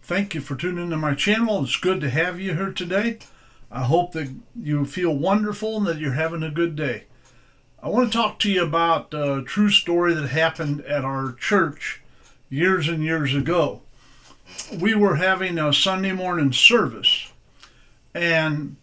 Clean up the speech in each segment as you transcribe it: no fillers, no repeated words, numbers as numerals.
Thank you for tuning into my channel. It's good to have you here today. I hope that you feel wonderful and that you're having a good day. I want to talk to you about a true story that happened at our church years and years ago. We were having a Sunday morning service, and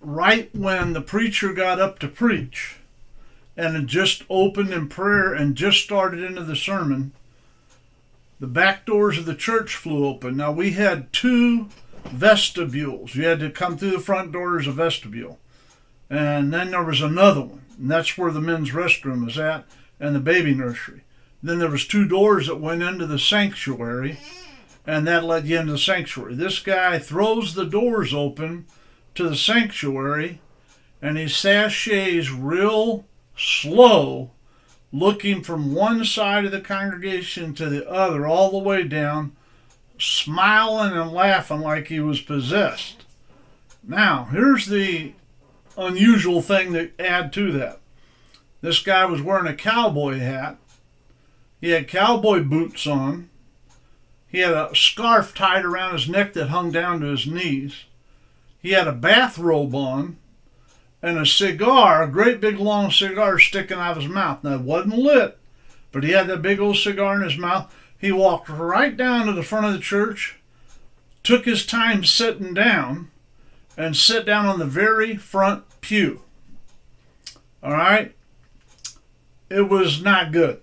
right when the preacher got up to preach and had just opened in prayer and just started into the sermon, the back doors of the church flew open. Now, we had two vestibules. You had to come through the front door as a vestibule. And then there was another one, and that's where the men's restroom was at, and the baby nursery. Then there was two doors that went into the sanctuary, and that led you into the sanctuary. This guy throws the doors open to the sanctuary, and he sashays real slow, looking from one side of the congregation to the other, all the way down, smiling and laughing like he was possessed. Now, here's the unusual thing to add to that. This guy was wearing a cowboy hat. He had cowboy boots on. He had a scarf tied around his neck that hung down to his knees. He had a bathrobe on and a cigar, a great big long cigar sticking out of his mouth. Now, it wasn't lit, but he had that big old cigar in his mouth. He walked right down to the front of the church, took his time sitting down, and sat down on the very front pew. All right? It was not good.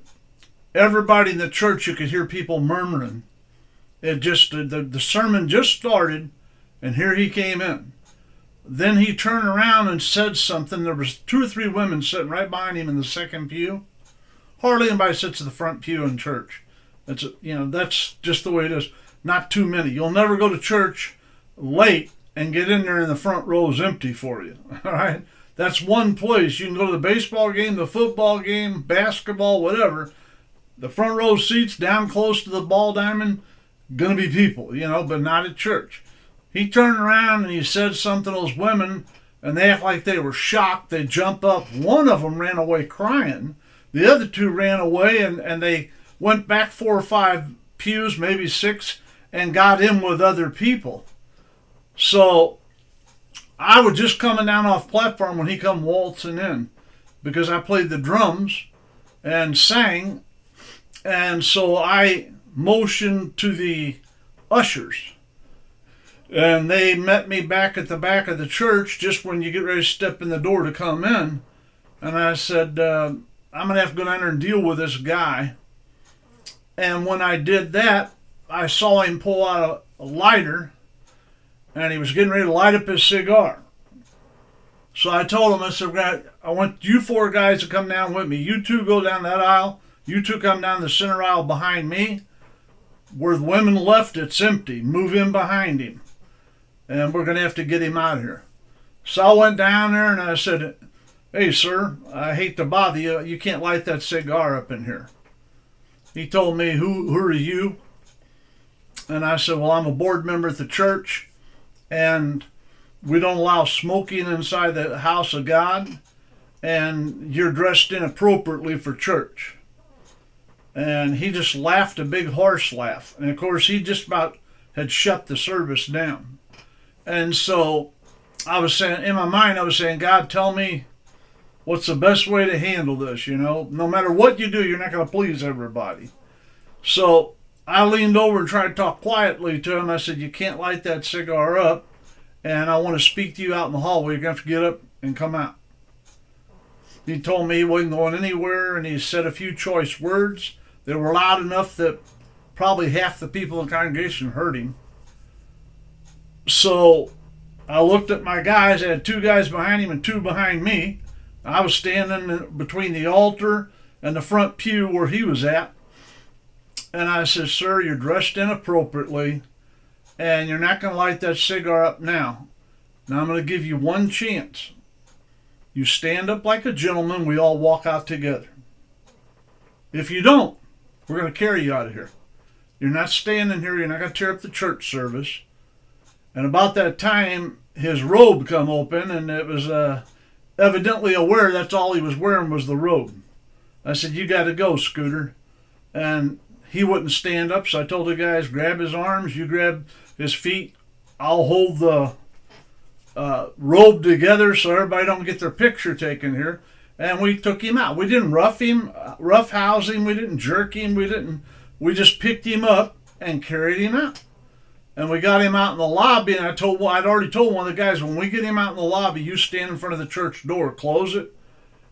Everybody in the church, you could hear people murmuring. The sermon just started, and here he came in. Then he turned around and said something. There was two or three women sitting right behind him in the second pew. Hardly anybody sits in the front pew in church. That's just the way it is. Not too many. You'll never go to church late and get in there and the front row is empty for you. All right? That's one place. You can go to the baseball game, the football game, basketball, whatever. The front row seats down close to the ball diamond, gonna be people, but not at church. He turned around and he said something to those women, and they act like they were shocked. They jump up. One of them ran away crying. The other two ran away, and they went back 4 or 5 pews, maybe 6, and got in with other people. So I was just coming down off platform when he come waltzing in, because I played the drums and sang, and so I motioned to the ushers. And they met me back at the back of the church just when you get ready to step in the door to come in. And I said, I'm going to have to go down there and deal with this guy. And when I did that, I saw him pull out a lighter, and he was getting ready to light up his cigar. So I told him, I said, I want you 4 guys to come down with me. You 2 go down that aisle. You 2 come down the center aisle behind me. Where the women left, it's empty. Move in behind him. And we're going to have to get him out of here. So I went down there and I said, hey, sir, I hate to bother you. You can't light that cigar up in here. He told me, who are you? And I said, well, I'm a board member at the church, and we don't allow smoking inside the house of God, and you're dressed inappropriately for church. And he just laughed a big horse laugh. And of course, he just about had shut the service down. And so I was saying, in my mind, I was saying, God, tell me what's the best way to handle this, No matter what you do, you're not going to please everybody. So I leaned over and tried to talk quietly to him. I said, you can't light that cigar up, and I want to speak to you out in the hallway. You're going to have to get up and come out. He told me he wasn't going anywhere, and he said a few choice words. They were loud enough that probably half the people in the congregation heard him. So I looked at my guys. I had 2 guys behind him and 2 behind me. I was standing between the altar and the front pew where he was at. And I said, sir, you're dressed inappropriately, and you're not going to light that cigar up now. Now I'm going to give you one chance. You stand up like a gentleman. We all walk out together. If you don't, we're going to carry you out of here. You're not standing here. You're not going to tear up the church service. And about that time, his robe come open, and it was evidently aware that's all he was wearing was the robe. I said, you got to go, Scooter. And he wouldn't stand up, so I told the guys, grab his arms, you grab his feet, I'll hold the robe together so everybody don't get their picture taken here. And we took him out. We didn't roughhouse him, we didn't jerk him, we just picked him up and carried him out. And we got him out in the lobby, and I'd already told one of the guys, when we get him out in the lobby, you stand in front of the church door, close it,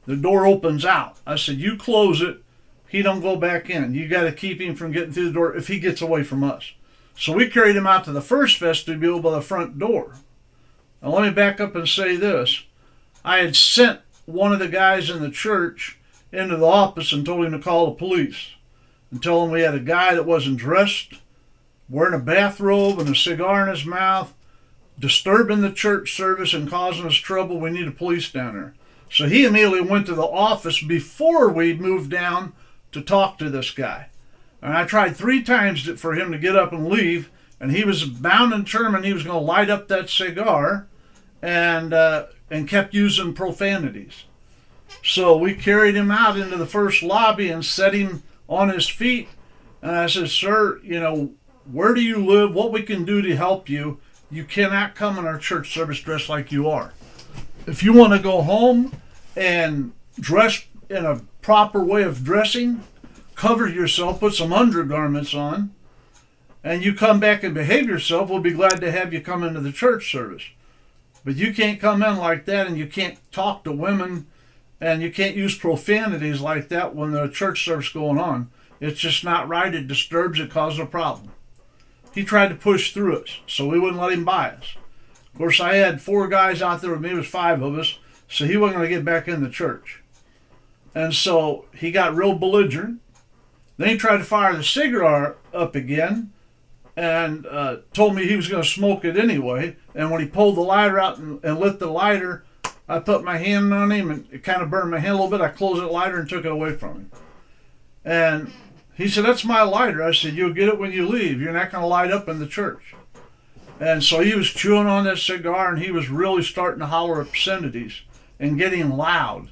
the door opens out. I said, you close it, he don't go back in. You got to keep him from getting through the door if he gets away from us. So we carried him out to the first vestibule by the front door. Now let me back up and say this. I had sent one of the guys in the church into the office and told him to call the police and tell him we had a guy that wasn't dressed, wearing a bathrobe and a cigar in his mouth, disturbing the church service and causing us trouble. We need the police down there. So he immediately went to the office before we moved down to talk to this guy. And I tried 3 times for him to get up and leave, and he was bound and determined he was going to light up that cigar and kept using profanities. So we carried him out into the first lobby and set him on his feet. And I said, sir, where do you live? What we can do to help you? You cannot come in our church service dressed like you are. If you want to go home and dress in a proper way of dressing, cover yourself, put some undergarments on, and you come back and behave yourself, we'll be glad to have you come into the church service. But you can't come in like that, and you can't talk to women, and you can't use profanities like that when the church service is going on. It's just not right. It disturbs, it causes a problem. He tried to push through us, so we wouldn't let him by us. Of course, I had 4 guys out there with me. It was 5 of us, so he wasn't going to get back in the church. And so he got real belligerent. Then he tried to fire the cigar up again and told me he was going to smoke it anyway. And when he pulled the lighter out and lit the lighter, I put my hand on him, and it kind of burned my hand a little bit. I closed the lighter and took it away from him. And he said, that's my lighter. I said, you'll get it when you leave. You're not going to light up in the church. And so he was chewing on that cigar, and he was really starting to holler obscenities and getting loud.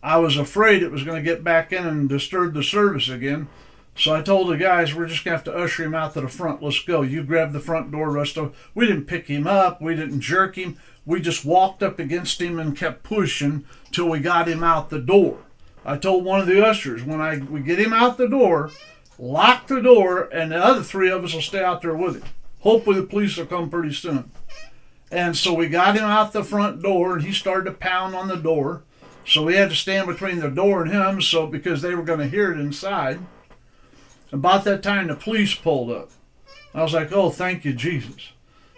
I was afraid it was going to get back in and disturb the service again. So I told the guys, we're just going to have to usher him out to the front. Let's go. You grab the front door, Rusto. We didn't pick him up. We didn't jerk him. We just walked up against him and kept pushing till we got him out the door. I told one of the ushers, when we get him out the door, lock the door, and the other 3 of us will stay out there with him. Hopefully the police will come pretty soon. And so we got him out the front door, and he started to pound on the door. So we had to stand between the door and him, because they were going to hear it inside. About that time, the police pulled up. I was like, oh, thank you, Jesus.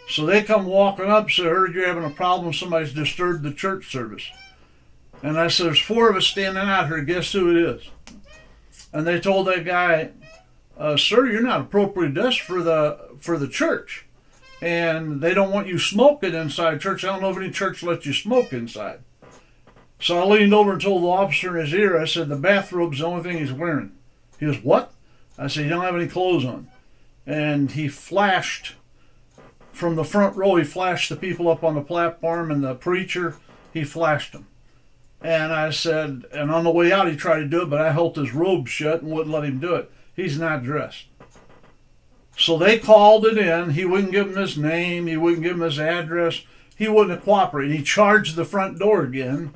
So they come walking up and said, I heard you're having a problem. Somebody's disturbed the church service. And I said, there's 4 of us standing out here. Guess who it is? And they told that guy, sir, you're not appropriately dressed for the church. And they don't want you smoking inside church. I don't know if any church lets you smoke inside. So I leaned over and told the officer in his ear, I said, the bathrobe's the only thing he's wearing. He goes, what? I said, you don't have any clothes on. And he flashed from the front row. He flashed the people up on the platform and the preacher. He flashed them. And I said, and on the way out he tried to do it, but I held his robe shut and wouldn't let him do it. He's not dressed. So they called it in. He wouldn't give him his name. He wouldn't give him his address. He wouldn't cooperate. He charged the front door again.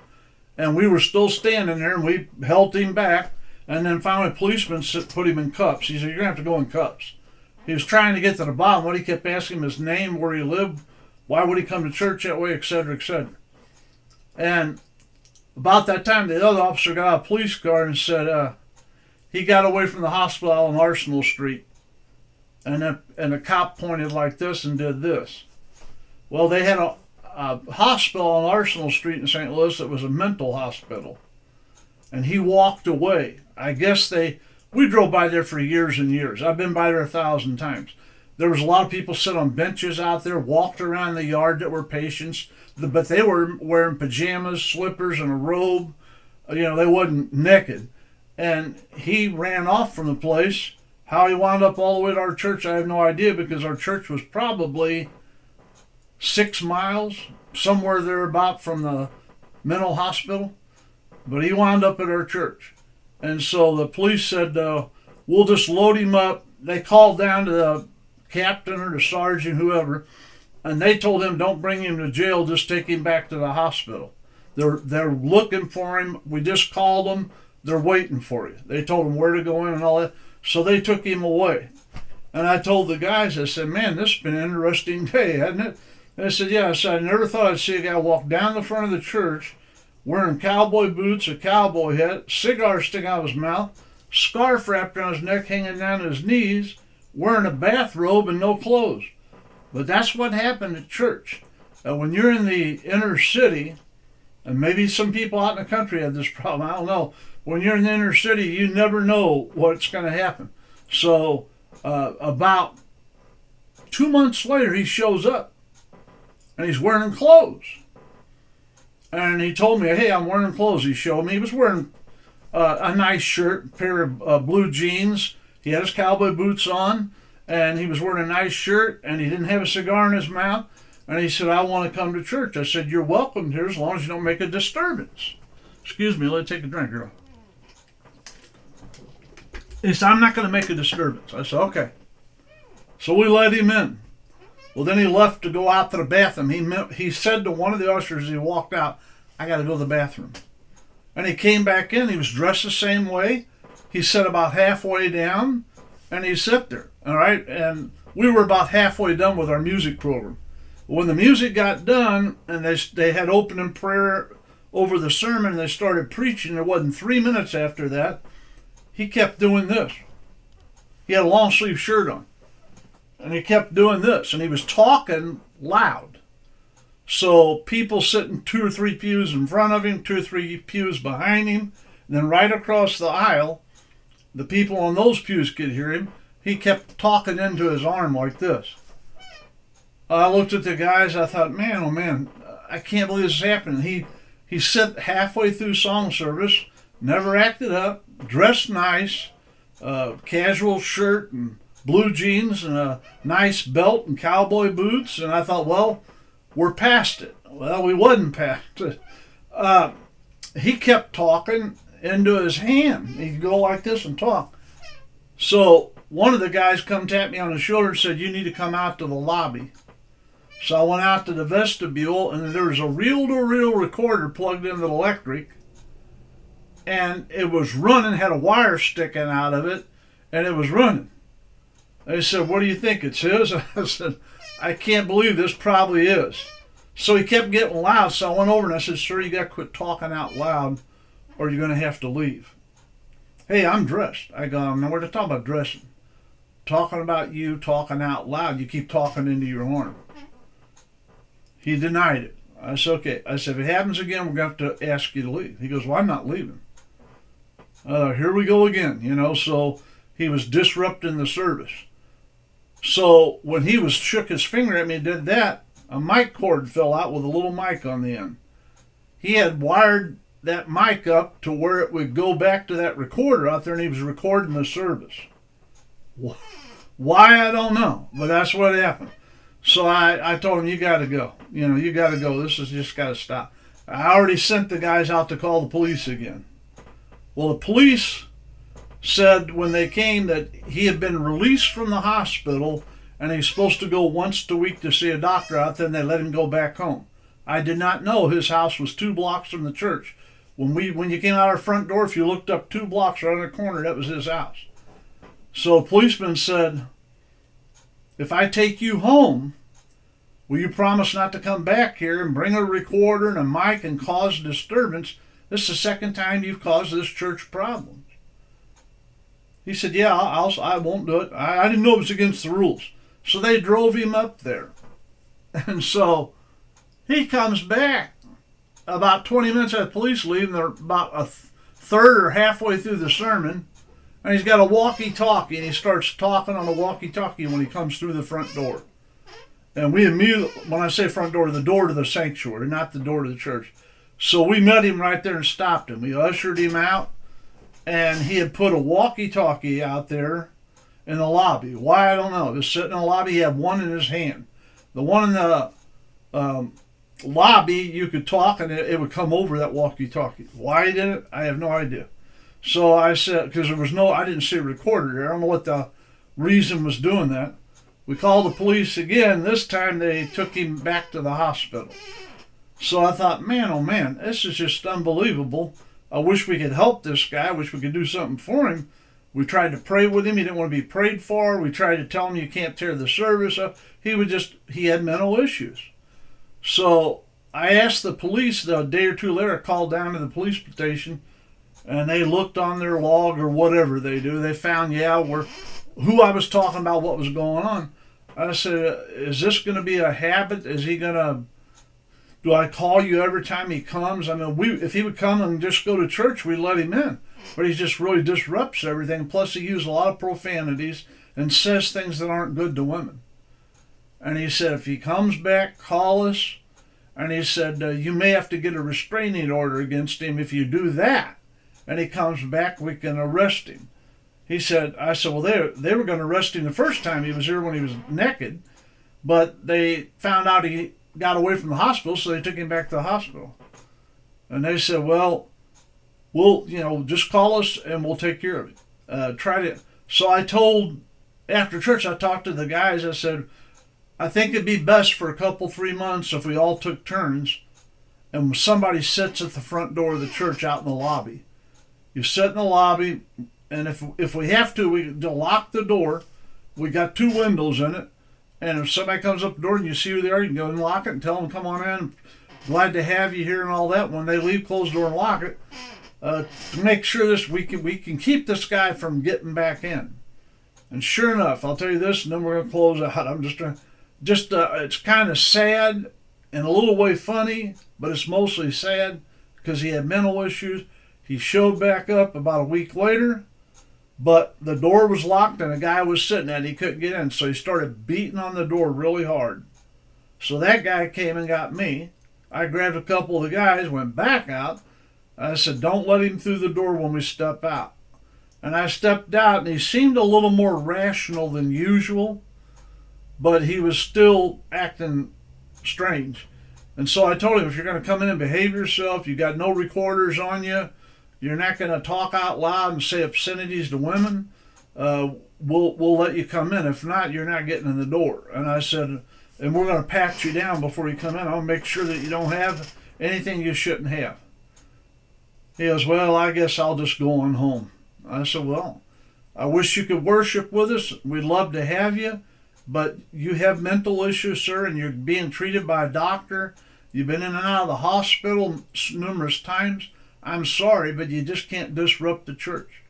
And we were still standing there, and we held him back. And then finally, a policeman put him in cuffs. He said, you're going to have to go in cuffs. He was trying to get to the bottom. What he kept asking him his name, where he lived, why would he come to church that way, etc., etc. And about that time, the other officer got out a police car and said he got away from the hospital on Arsenal Street. And the cop pointed like this and did this. Well, they had a hospital on Arsenal Street in St. Louis that was a mental hospital. And he walked away. I guess we drove by there for years and years. I've been by there 1,000 times. There was a lot of people sit on benches out there, walked around the yard that were patients, but they were wearing pajamas, slippers, and a robe. They wasn't naked. And he ran off from the place. How he wound up all the way to our church, I have no idea, because our church was probably 6 miles, somewhere thereabout from the mental hospital. But he wound up at our church. And so the police said, we'll just load him up. They called down to the captain or the sergeant, whoever, and they told him, don't bring him to jail, just take him back to the hospital. They're looking for him. We just called them. They're waiting for you. They told him where to go in and all that. So they took him away. And I told the guys, I said, man, this has been an interesting day, hasn't it? And I said, yeah. I said, I never thought I'd see a guy walk down the front of the church wearing cowboy boots, a cowboy hat, cigar sticking out of his mouth, scarf wrapped around his neck, hanging down to his knees, wearing a bathrobe and no clothes. But that's what happened at church. When you're in the inner city, and maybe some people out in the country have this problem, I don't know. When you're in the inner city, you never know what's going to happen. So about 2 months later, he shows up, and he's wearing clothes. And he told me, hey, I'm wearing clothes. He showed me. He was wearing a nice shirt, a pair of blue jeans. He had his cowboy boots on, and he was wearing a nice shirt, and he didn't have a cigar in his mouth. And he said, I want to come to church. I said, you're welcome here as long as you don't make a disturbance. Excuse me, let me take a drink, girl. He said, I'm not going to make a disturbance. I said, okay. So we let him in. Well, then he left to go out to the bathroom. He said to one of the ushers as he walked out, I got to go to the bathroom. And he came back in. He was dressed the same way. He sat about halfway down, and he sat there. All right? And we were about halfway done with our music program. When the music got done, and they had opening prayer over the sermon, and they started preaching, there wasn't 3 minutes after that, he kept doing this. He had a long sleeve shirt on. And he kept doing this, and he was talking loud. So people sitting 2 or 3 pews in front of him, 2 or 3 pews behind him, and then right across the aisle, the people on those pews could hear him. He kept talking into his arm like this. I looked at the guys, I thought, man, oh man, I can't believe this is happening. He sat halfway through song service, never acted up, dressed nice, casual shirt and blue jeans and a nice belt and cowboy boots. And I thought, well, we're past it. Well, we wasn't past it. He kept talking into his hand. He'd go like this and talk. So one of the guys come tap me on the shoulder and said, you need to come out to the lobby. So I went out to the vestibule, and there was a reel-to-reel recorder plugged into the electric, and it was running, had a wire sticking out of it, and it was running. They said, what do you think, it's his? I said, I can't believe this probably is. So he kept getting loud, so I went over and I said, sir, you got to quit talking out loud or you're going to have to leave. Hey, I'm dressed. I go, I'm nowhere to talk about dressing. Talking about you talking out loud, you keep talking into your arm. He denied it. I said, okay. I said, if it happens again, we're going to have to ask you to leave. He goes, well, I'm not leaving. Here we go again, so he was disrupting the service. So when he shook his finger at me and did that, a mic cord fell out with a little mic on the end. He had wired that mic up to where it would go back to that recorder out there, and he was recording the service. Why, I don't know, but that's what happened. So I told him, you got to go. You got to go. This has just got to stop. I already sent the guys out to call the police again. Well, the police said when they came that he had been released from the hospital and he's supposed to go once a week to see a doctor out there, and they let him go back home. I did not know his house was 2 blocks from the church. When you came out our front door, if you looked up 2 blocks around the corner, that was his house. So a policeman said, if I take you home, will you promise not to come back here and bring a recorder and a mic and cause disturbance? This is the second time you've caused this church problems. He said, yeah, I won't do it. I didn't know it was against the rules. So they drove him up there. And so he comes back about 20 minutes after the police leave, and they're about a third or halfway through the sermon, and he's got a walkie-talkie, and he starts talking on the walkie-talkie when he comes through the front door. And we immediately, when I say front door, the door to the sanctuary, not the door to the church. So we met him right there and stopped him. We ushered him out, and he had put a walkie-talkie out there in the lobby. Why, I don't know. Just sitting in the lobby, he had one in his hand. The one in the lobby, you could talk, and it would come over that walkie-talkie. Why he did it, I have no idea. So I said, because I didn't see a recorder there. I don't know what the reason was doing that. We called the police again. This time they took him back to the hospital. So I thought, man, oh man, this is just unbelievable. I wish we could help this guy. I wish we could do something for him. We tried to pray with him. He didn't want to be prayed for. We tried to tell him you can't tear the service up. He had mental issues. So I asked the police a day or two later, I called down to the police station, and they looked on their log or whatever they do. They found, who I was talking about, what was going on. I said, is this going to be a habit? Do I call you every time he comes? I mean, if he would come and just go to church, we'd let him in. But he just really disrupts everything. Plus, he uses a lot of profanities and says things that aren't good to women. And he said, if he comes back, call us. And he said, you may have to get a restraining order against him if you do that. And he comes back, we can arrest him. I said, well, they were going to arrest him the first time he was here when he was naked. But they found out he got away from the hospital, so they took him back to the hospital. And they said, well, we'll, just call us and we'll take care of it. So after church, I talked to the guys. I said, I think it'd be best for a couple, 3 months if we all took turns and somebody sits at the front door of the church out in the lobby. You sit in the lobby, and if we have to, we lock the door. We got 2 windows in it. And if somebody comes up the door and you see who they are, you can go and lock it and tell them, come on in. Glad to have you here and all that. When they leave, close the door and lock it. To make sure we can keep this guy from getting back in. And sure enough, I'll tell you this, and then we're going to close out. I'm it's kind of sad and a little way funny, but it's mostly sad because he had mental issues. He showed back up about a week later, but the door was locked and a guy was sitting at it. He couldn't get in, so he started beating on the door really hard. So that guy came and got me. I grabbed a couple of the guys, went back out. I said, don't let him through the door when we step out. And I stepped out, and he seemed a little more rational than usual, but he was still acting strange. And so I told him, if you're going to come in and behave yourself, you got no recorders on you, you're not going to talk out loud and say obscenities to women, we'll let you come in. If not, you're not getting in the door. And I said, and we're going to pat you down before you come in. I'll make sure that you don't have anything you shouldn't have. He goes, well, I guess I'll just go on home. I said, well, I wish you could worship with us. We'd love to have you, but you have mental issues, sir, and you're being treated by a doctor. You've been in and out of the hospital numerous times. I'm sorry, but you just can't disrupt the church.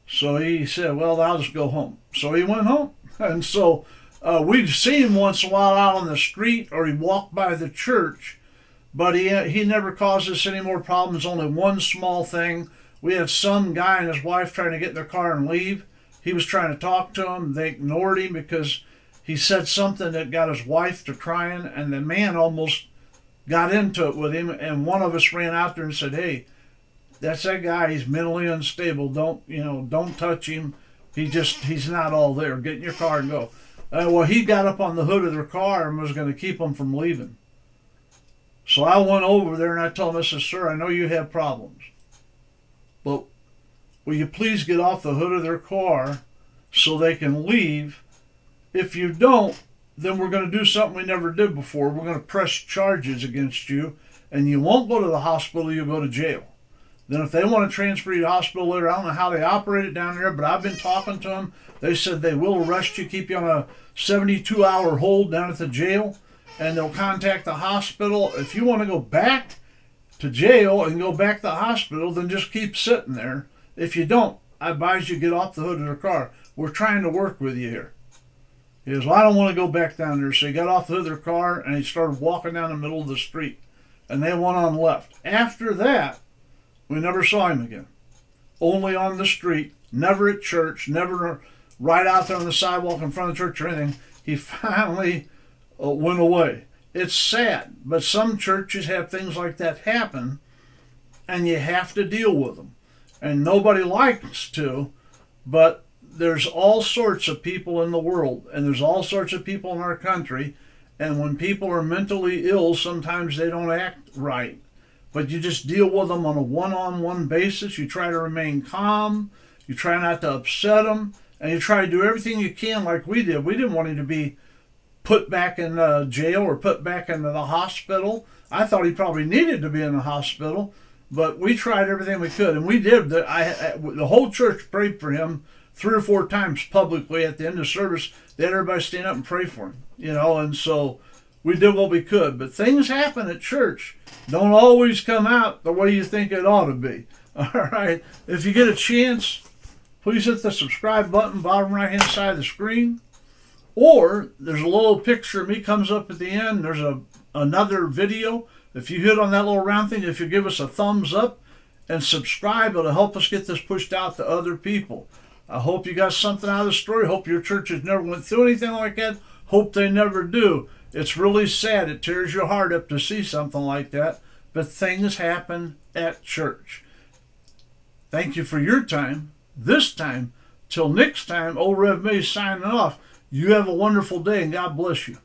So he said, well, I'll just go home. So he went home. And so we'd see him once in a while out on the street, or he'd walk by the church, but he never caused us any more problems. Only one small thing. We had some guy and his wife trying to get in their car and leave. He was trying to talk to them. They ignored him because he said something that got his wife to crying, and the man almost got into it with him. And one of us ran out there and said, hey, that's that guy. He's mentally unstable. Don't touch him. He's not all there. Get in your car and go. Well, he got up on the hood of their car and was going to keep them from leaving. So I went over there and I told him, I said, sir, I know you have problems, but will you please get off the hood of their car so they can leave? If you don't, then we're going to do something we never did before. We're going to press charges against you, and you won't go to the hospital, you'll go to jail. Then if they want to transfer you to the hospital later, I don't know how they operate it down there, but I've been talking to them. They said they will arrest you, keep you on a 72-hour hold down at the jail, and they'll contact the hospital. If you want to go back to jail and go back to the hospital, then just keep sitting there. If you don't, I advise you get off the hood of their car. We're trying to work with you here. He goes, well, I don't want to go back down there. So he got off the hood of their car and he started walking down the middle of the street. And they went on left. After that, we never saw him again. Only on the street, never at church, never right out there on the sidewalk in front of the church or anything. He finally went away. It's sad, but some churches have things like that happen, and you have to deal with them. And nobody likes to, but there's all sorts of people in the world, and there's all sorts of people in our country, and when people are mentally ill, sometimes they don't act right. but you just deal with them on a one-on-one basis. You try to remain calm. You try not to upset them, and you try to do everything you can like we did. We didn't want him to be put back in jail or put back into the hospital. I thought he probably needed to be in the hospital, but we tried everything we could, and we did. The whole church prayed for him 3 or 4 times publicly at the end of service. They had everybody stand up and pray for him, and so we did what we could. But things happen at church. Don't always come out the way you think it ought to be. All right. If you get a chance, please hit the subscribe button, bottom right-hand side of the screen. Or there's a little picture of me comes up at the end. There's another video. If you hit on that little round thing, if you give us a thumbs up and subscribe, it'll help us get this pushed out to other people. I hope you got something out of the story. Hope your churches never went through anything like that. Hope they never do. It's really sad. It tears your heart up to see something like that. But things happen at church. Thank you for your time. This time, till next time, Old Rev May signing off. You have a wonderful day, and God bless you.